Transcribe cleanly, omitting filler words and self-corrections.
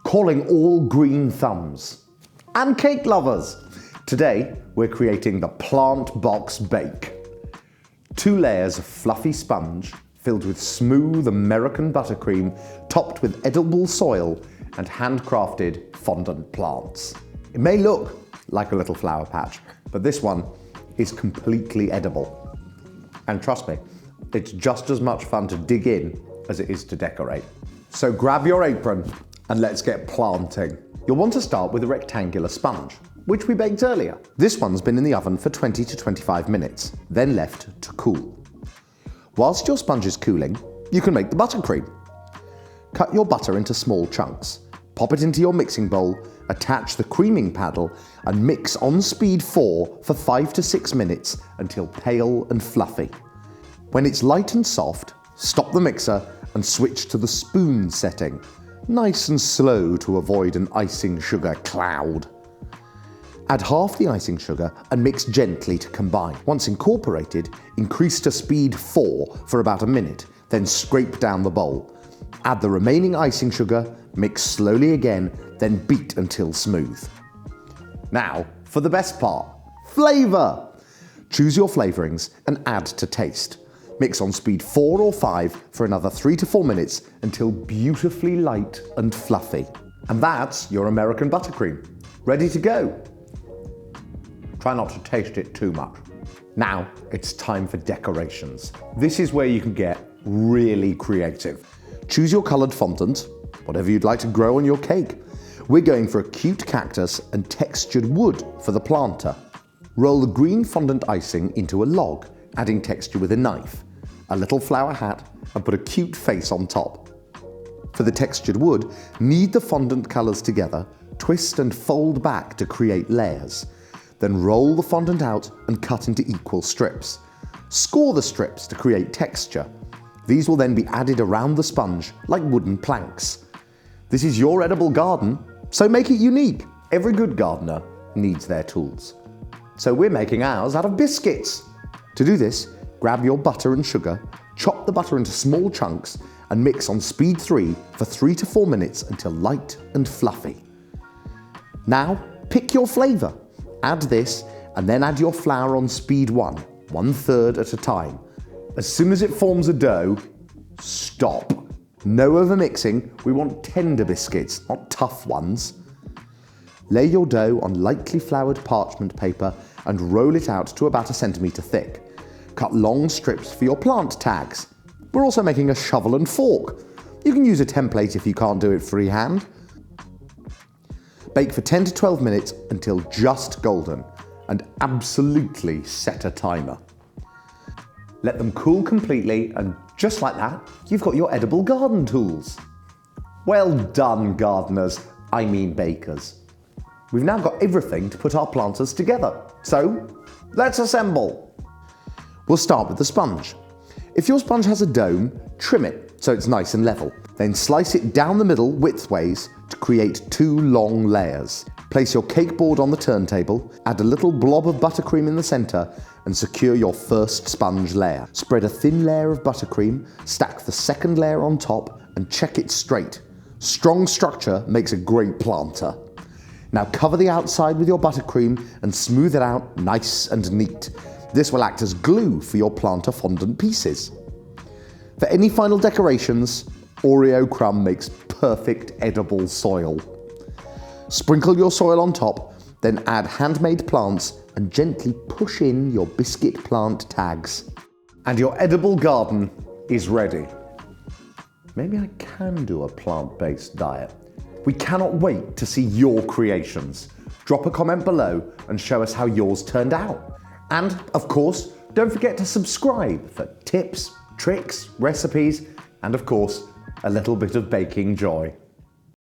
calling all green thumbs and cake lovers. Today, we're creating the Plant Box Bake. 2 layers of fluffy sponge filled with smooth American buttercream, topped with edible soil and handcrafted fondant plants. It may look like a little flower patch, but this one is completely edible. And trust me, it's just as much fun to dig in as it is to decorate. So grab your apron and let's get planting. You'll want to start with a rectangular sponge, which we baked earlier. This one's been in the oven for 20 to 25 minutes, then left to cool. Whilst your sponge is cooling, you can make the buttercream. Cut your butter into small chunks, pop it into your mixing bowl, attach the creaming paddle and mix on speed 4 for 5 to 6 minutes until pale and fluffy. When it's light and soft, stop the mixer and switch to the spoon setting, nice and slow to avoid an icing sugar cloud. Add half the icing sugar and mix gently to combine. Once incorporated, increase to speed 4 for about a minute, then scrape down the bowl. Add the remaining icing sugar, mix slowly again, then beat until smooth. Now, for the best part, flavour! Choose your flavourings and add to taste. Mix on speed 4 or 5 for another 3 to 4 minutes until beautifully light and fluffy. And that's your American buttercream, ready to go. Try not to taste it too much. Now it's time for decorations. This is where you can get really creative. Choose your coloured fondant, whatever you'd like to grow on your cake. We're going for a cute cactus and textured wood for the planter. Roll the green fondant icing into a log, adding texture with a knife, a little flower hat, and put a cute face on top. For the textured wood, knead the fondant colours together, twist and fold back to create layers. Then roll the fondant out and cut into equal strips. Score the strips to create texture. These will then be added around the sponge like wooden planks. This is your edible garden, so make it unique. Every good gardener needs their tools. So we're making ours out of biscuits. To do this, grab your butter and sugar, chop the butter into small chunks and mix on speed 3 for 3 to 4 minutes until light and fluffy. Now, pick your flavour. Add this and then add your flour on speed 1, 1/3 at a time. As soon as it forms a dough, stop. No overmixing, we want tender biscuits, not tough ones. Lay your dough on lightly floured parchment paper and roll it out to about 1 centimetre thick. Cut long strips for your plant tags. We're also making a shovel and fork. You can use a template if you can't do it freehand. Bake for 10 to 12 minutes until just golden, and absolutely set a timer. Let them cool completely, and just like that, you've got your edible garden tools. Well done, gardeners, I mean bakers. We've now got everything to put our planters together, so let's assemble. We'll start with the sponge. If your sponge has a dome, trim it so it's nice and level. Then slice it down the middle widthways to create 2 long layers. Place your cake board on the turntable, add a little blob of buttercream in the centre and secure your first sponge layer. Spread a thin layer of buttercream, stack the second layer on top and check it straight. Strong structure makes a great planter. Now cover the outside with your buttercream and smooth it out nice and neat. This will act as glue for your planter fondant pieces. For any final decorations, Oreo crumb makes perfect edible soil. Sprinkle your soil on top, then add handmade plants and gently push in your biscuit plant tags. And your edible garden is ready. Maybe I can do a plant-based diet. We cannot wait to see your creations. Drop a comment below and show us how yours turned out. And, of course, don't forget to subscribe for tips, tricks, recipes, and of course, a little bit of baking joy.